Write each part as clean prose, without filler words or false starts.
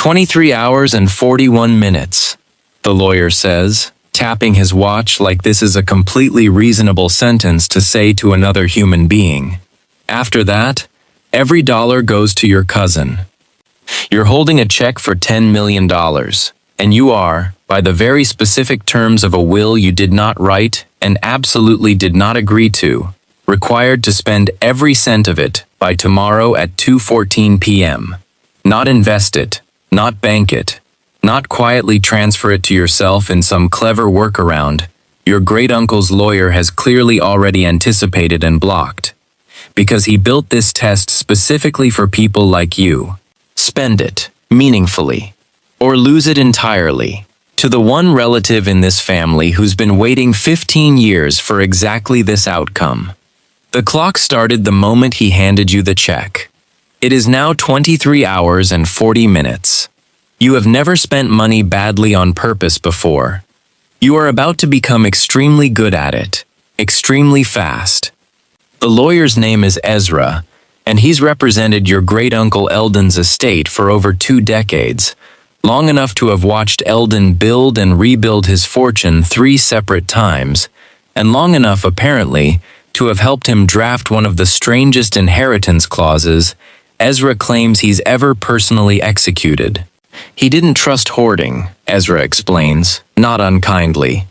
23 hours and 41 minutes, the lawyer says, tapping his watch like this is a completely reasonable sentence to say to another human being. After that, every dollar goes to your cousin. You're holding a check for $10 million, and you are, by the very specific terms of a will you did not write and absolutely did not agree to, required to spend every cent of it by tomorrow at 2:14 p.m. Not invest it, not bank it, not quietly transfer it to yourself in some clever workaround your great-uncle's lawyer has clearly already anticipated and blocked. Because he built this test specifically for people like you. Spend it, meaningfully, or lose it entirely. To the one relative in this family who's been waiting 15 years for exactly this outcome. The clock started the moment he handed you the check. It is now 23 hours and 40 minutes. You have never spent money badly on purpose before. You are about to become extremely good at it, extremely fast. The lawyer's name is Ezra, and he's represented your great-uncle Eldon's estate for over 2 decades, long enough to have watched Eldon build and rebuild his fortune 3 separate times, and long enough, apparently, to have helped him draft one of the strangest inheritance clauses Ezra claims he's ever personally executed. He didn't trust hoarding, Ezra explains, not unkindly,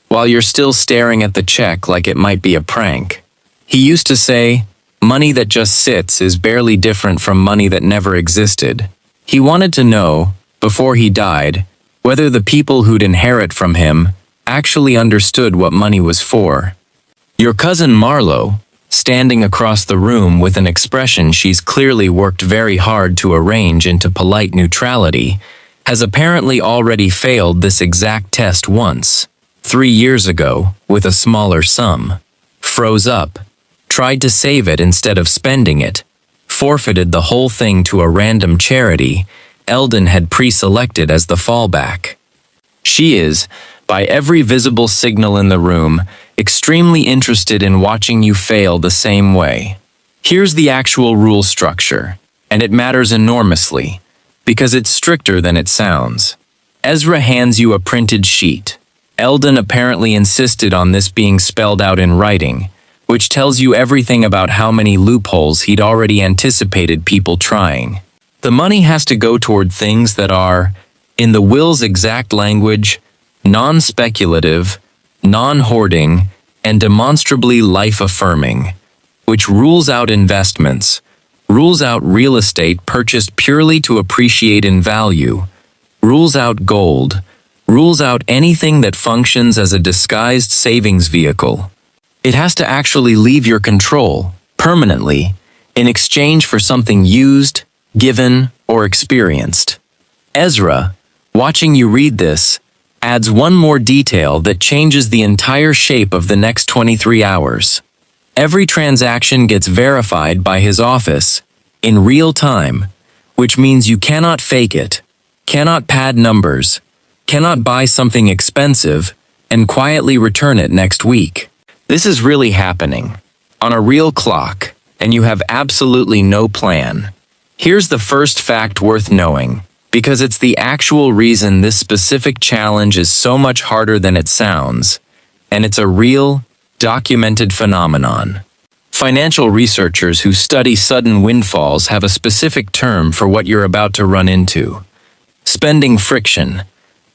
while you're still staring at the check like it might be a prank. He used to say, money that just sits is barely different from money that never existed. He wanted to know, before he died, whether the people who'd inherit from him actually understood what money was for. Your cousin Marlo, standing across the room with an expression she's clearly worked very hard to arrange into polite neutrality, has apparently already failed this exact test once, 3 years ago, with a smaller sum. Froze up, tried to save it instead of spending it, forfeited the whole thing to a random charity Eldon had pre-selected as the fallback. She is, by every visible signal in the room, extremely interested in watching you fail the same way. Here's the actual rule structure, and it matters enormously, because it's stricter than it sounds. Ezra hands you a printed sheet. Eldon apparently insisted on this being spelled out in writing, which tells you everything about how many loopholes he'd already anticipated people trying. The money has to go toward things that are, in the will's exact language, non-speculative, non-hoarding, and demonstrably life-affirming, which rules out investments, rules out real estate purchased purely to appreciate in value, rules out gold, rules out anything that functions as a disguised savings vehicle. It has to actually leave your control, permanently, in exchange for something used, given, or experienced. Ezra, watching you read this, adds one more detail that changes the entire shape of the next 23 hours. Every transaction gets verified by his office, in real time, which means you cannot fake it, cannot pad numbers, cannot buy something expensive, and quietly return it next week. This is really happening, on a real clock, and you have absolutely no plan. Here's the first fact worth knowing, because it's the actual reason this specific challenge is so much harder than it sounds, and it's a real, documented phenomenon. Financial researchers who study sudden windfalls have a specific term for what you're about to run into. Spending friction.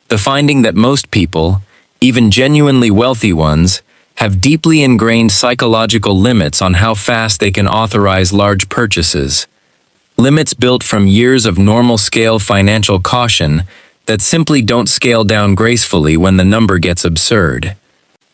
The finding that most people, even genuinely wealthy ones, have deeply ingrained psychological limits on how fast they can authorize large purchases. Limits built from years of normal-scale financial caution that simply don't scale down gracefully when the number gets absurd.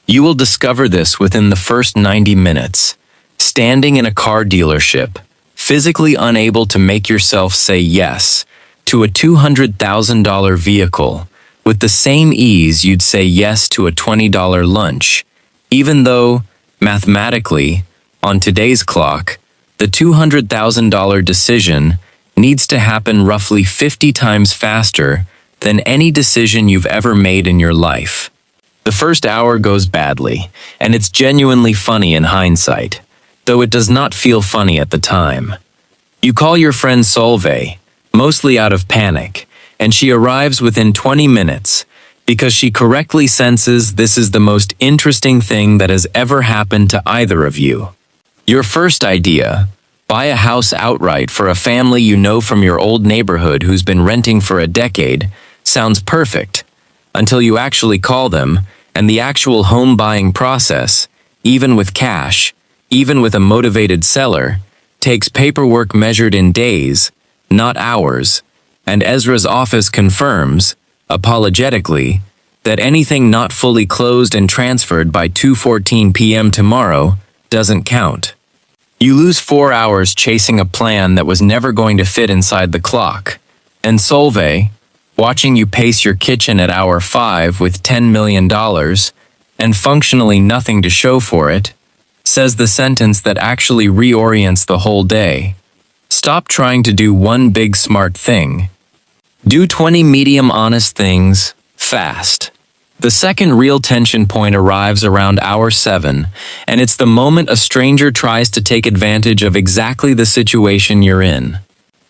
You will discover this within the first 90 minutes, standing in a car dealership, physically unable to make yourself say yes to a $200,000 vehicle with the same ease you'd say yes to a $20 lunch, even though, mathematically, on today's clock, the $200,000 decision needs to happen roughly 50 times faster than any decision you've ever made in your life. The first hour goes badly, and it's genuinely funny in hindsight, though it does not feel funny at the time. You call your friend Solveig, mostly out of panic, and she arrives within 20 minutes because she correctly senses this is the most interesting thing that has ever happened to either of you. Your first idea, buy a house outright for a family you know from your old neighborhood who's been renting for a decade, sounds perfect, until you actually call them, and the actual home buying process, even with cash, even with a motivated seller, takes paperwork measured in days, not hours, and Ezra's office confirms, apologetically, that anything not fully closed and transferred by 2:14 p.m. tomorrow doesn't count. You lose 4 hours chasing a plan that was never going to fit inside the clock, and Solveig, watching you pace your kitchen at hour 5 with $10 million and functionally nothing to show for it, says the sentence that actually reorients the whole day. Stop trying to do one big smart thing. Do 20 medium honest things, fast. The second real tension point arrives around hour 7, and it's the moment a stranger tries to take advantage of exactly the situation you're in.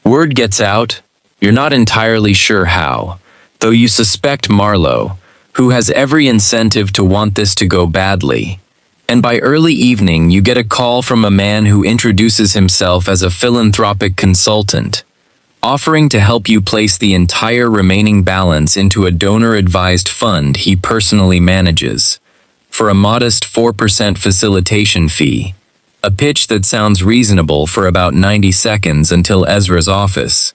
Word gets out, you're not entirely sure how, though you suspect Marlowe, who has every incentive to want this to go badly. And by early evening, you get a call from a man who introduces himself as a philanthropic consultant, offering to help you place the entire remaining balance into a donor-advised fund he personally manages, for a modest 4% facilitation fee, a pitch that sounds reasonable for about 90 seconds until Ezra's office,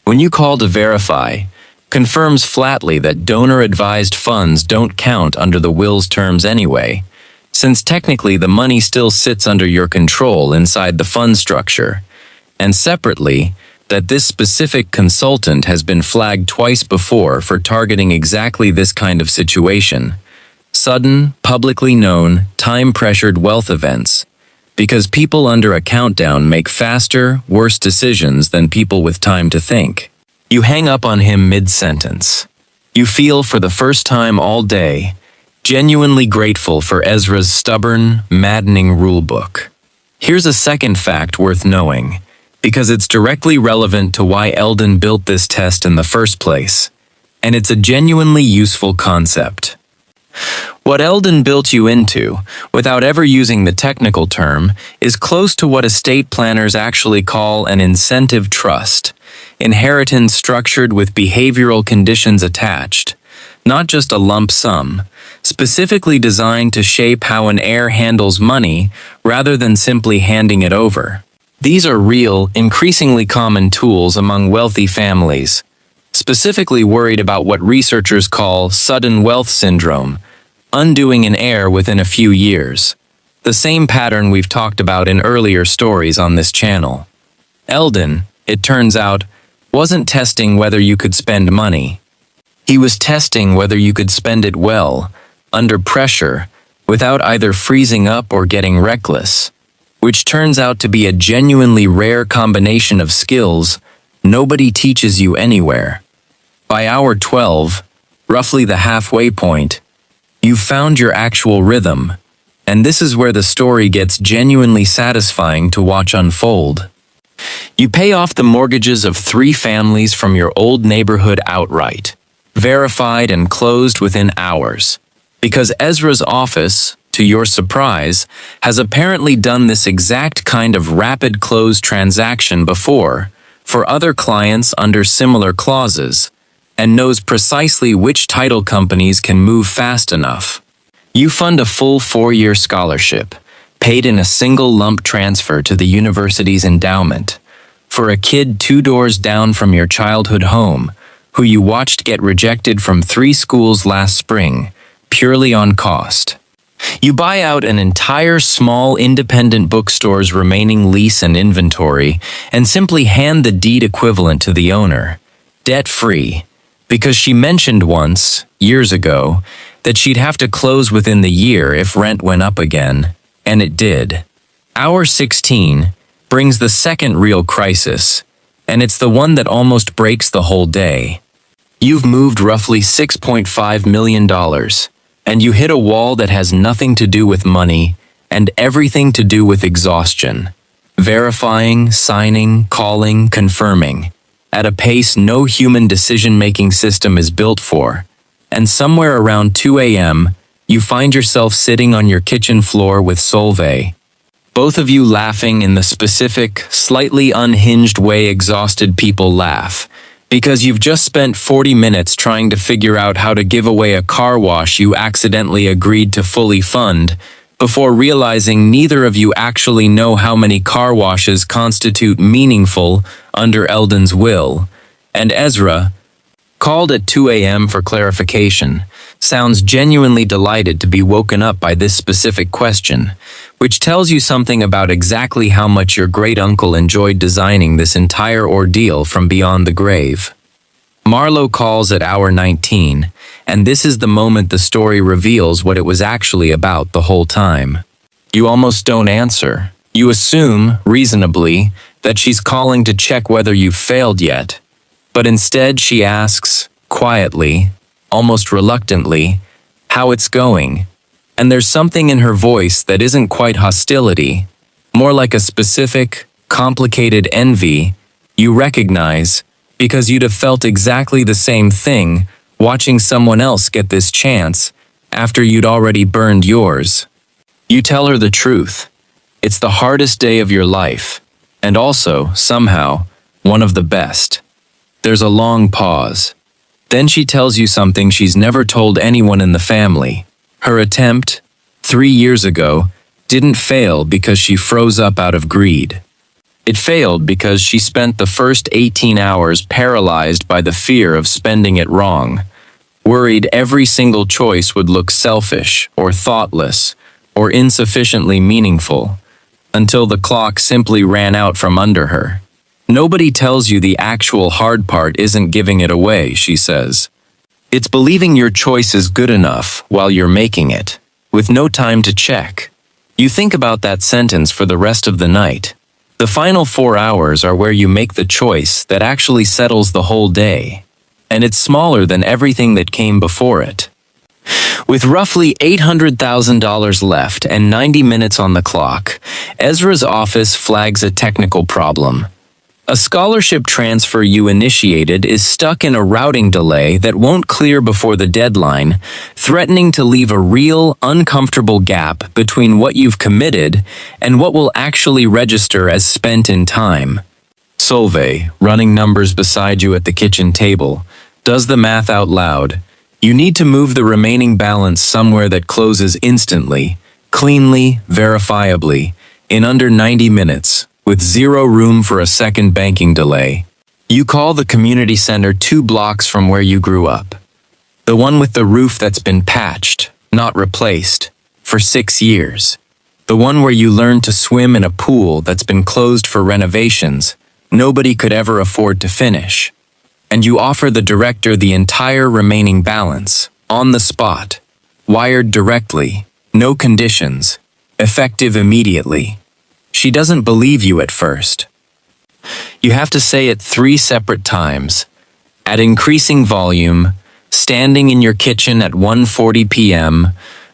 when you call to verify, confirms flatly that donor-advised funds don't count under the will's terms anyway, since technically the money still sits under your control inside the fund structure, and separately, that this specific consultant has been flagged twice before for targeting exactly this kind of situation. Sudden, publicly known, time-pressured wealth events, because people under a countdown make faster, worse decisions than people with time to think. You hang up on him mid-sentence. You feel for the first time all day, genuinely grateful for Ezra's stubborn, maddening rulebook. Here's a second fact worth knowing, because it's directly relevant to why Eldon built this test in the first place, and it's a genuinely useful concept. What Eldon built you into, without ever using the technical term, is close to what estate planners actually call an incentive trust, inheritance structured with behavioral conditions attached, not just a lump sum, specifically designed to shape how an heir handles money rather than simply handing it over. These are real, increasingly common tools among wealthy families, specifically worried about what researchers call sudden wealth syndrome, undoing an heir within a few years. The same pattern we've talked about in earlier stories on this channel. Eldon, it turns out, wasn't testing whether you could spend money. He was testing whether you could spend it well, under pressure, without either freezing up or getting reckless, which turns out to be a genuinely rare combination of skills nobody teaches you anywhere. By hour 12, roughly the halfway point, you've found your actual rhythm, and this is where the story gets genuinely satisfying to watch unfold. You pay off the mortgages of 3 families from your old neighborhood outright, verified and closed within hours, because Ezra's office, to your surprise, has apparently done this exact kind of rapid close transaction before for other clients under similar clauses, and knows precisely which title companies can move fast enough. You fund a full 4-year scholarship, paid in a single lump transfer to the university's endowment, for a kid 2 doors down from your childhood home, who you watched get rejected from 3 schools last spring, purely on cost. You buy out an entire small independent bookstore's remaining lease and inventory and simply hand the deed equivalent to the owner, debt-free, because she mentioned once, years ago, that she'd have to close within the year if rent went up again, and it did. Hour 16 brings the second real crisis, and it's the one that almost breaks the whole day. You've moved roughly $6.5 million, and you hit a wall that has nothing to do with money and everything to do with exhaustion. Verifying, signing, calling, confirming. at a pace no human decision-making system is built for, and somewhere around 2 a.m., you find yourself sitting on your kitchen floor with Solveig. Both of you laughing in the specific, slightly unhinged way exhausted people laugh, because you've just spent 40 minutes trying to figure out how to give away a car wash you accidentally agreed to fully fund, before realizing neither of you actually know how many car washes constitute meaningful under Eldon's will, and Ezra, called at 2 a.m. for clarification, sounds genuinely delighted to be woken up by this specific question, which tells you something about exactly how much your great-uncle enjoyed designing this entire ordeal from beyond the grave. Marlowe calls at hour 19, and this is the moment the story reveals what it was actually about the whole time. You almost don't answer. You assume, reasonably, that she's calling to check whether you've failed yet, but instead she asks, quietly, almost reluctantly, how it's going, and there's something in her voice that isn't quite hostility, more like a specific, complicated envy you recognize because you'd have felt exactly the same thing watching someone else get this chance after you'd already burned yours. You tell her the truth. It's the hardest day of your life, and also, somehow, one of the best. There's a long pause. Then she tells you something she's never told anyone in the family. Her attempt, 3 years ago, didn't fail because she froze up out of greed. It failed because she spent the first 18 hours paralyzed by the fear of spending it wrong, worried every single choice would look selfish or thoughtless or insufficiently meaningful, until the clock simply ran out from under her. Nobody tells you the actual hard part isn't giving it away, she says. It's believing your choice is good enough while you're making it, with no time to check. You think about that sentence for the rest of the night. The final 4 hours are where you make the choice that actually settles the whole day, and it's smaller than everything that came before it. With roughly $800,000 left and 90 minutes on the clock, Ezra's office flags a technical problem. A scholarship transfer you initiated is stuck in a routing delay that won't clear before the deadline, threatening to leave a real, uncomfortable gap between what you've committed and what will actually register as spent in time. Solveig, running numbers beside you at the kitchen table, does the math out loud. You need to move the remaining balance somewhere that closes instantly, cleanly, verifiably, in under 90 minutes. With zero room for a second banking delay. You call the community center 2 blocks from where you grew up. The one with the roof that's been patched, not replaced, for 6 years. The one where you learned to swim in a pool that's been closed for renovations nobody could ever afford to finish. And you offer the director the entire remaining balance, on the spot, wired directly, no conditions, effective immediately. She doesn't believe you at first. You have to say it 3 separate times, at increasing volume, standing in your kitchen at 1:40 p.m.,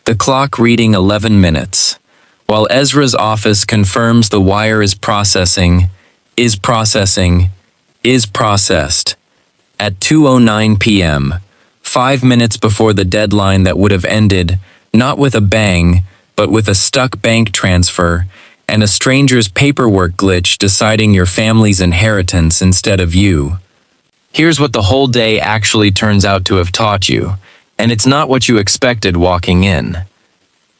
the clock reading 11 minutes, while Ezra's office confirms the wire is processing, is processed, at 2:09 p.m., 5 minutes before the deadline that would have ended, not with a bang, but with a stuck bank transfer, and a stranger's paperwork glitch deciding your family's inheritance instead of you. Here's what the whole day actually turns out to have taught you, and it's not what you expected walking in.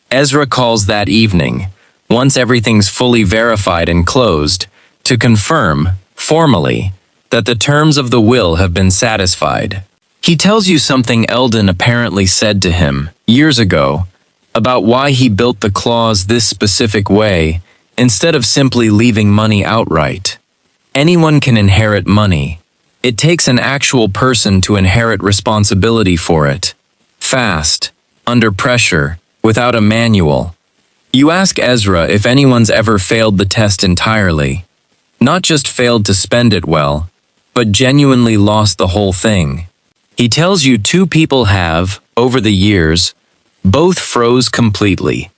Ezra calls that evening, once everything's fully verified and closed, to confirm, formally, that the terms of the will have been satisfied. He tells you something Eldon apparently said to him, years ago, about why he built the clause this specific way, instead of simply leaving money outright. Anyone can inherit money. It takes an actual person to inherit responsibility for it. Fast, under pressure, without a manual. You ask Ezra if anyone's ever failed the test entirely. Not just failed to spend it well, but genuinely lost the whole thing. He tells you 2 people have, over the years, both froze completely.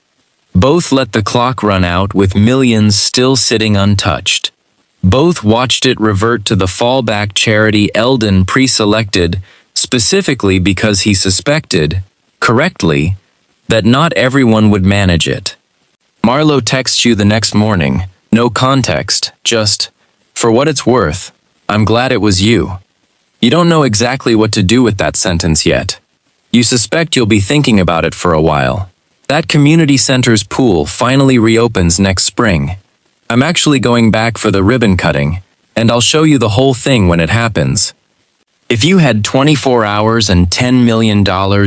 Both let the clock run out with millions still sitting untouched. Both watched it revert to the fallback charity Eldon pre-selected specifically because he suspected, correctly, that not everyone would manage it. Marlo texts you the next morning, no context, just, "For what it's worth, I'm glad it was you." You don't know exactly what to do with that sentence yet. You suspect you'll be thinking about it for a while. That community center's pool finally reopens next spring. I'm actually going back for the ribbon cutting, and I'll show you the whole thing when it happens. If you had 24 hours and $10 million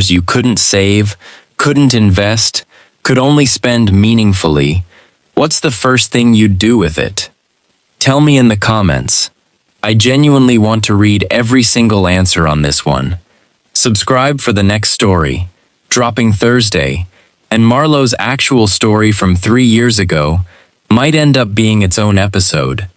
you couldn't save, couldn't invest, could only spend meaningfully, what's the first thing you'd do with it? Tell me in the comments. I genuinely want to read every single answer on this one. Subscribe for the next story, dropping Thursday, and Marlo's actual story from 3 years ago might end up being its own episode.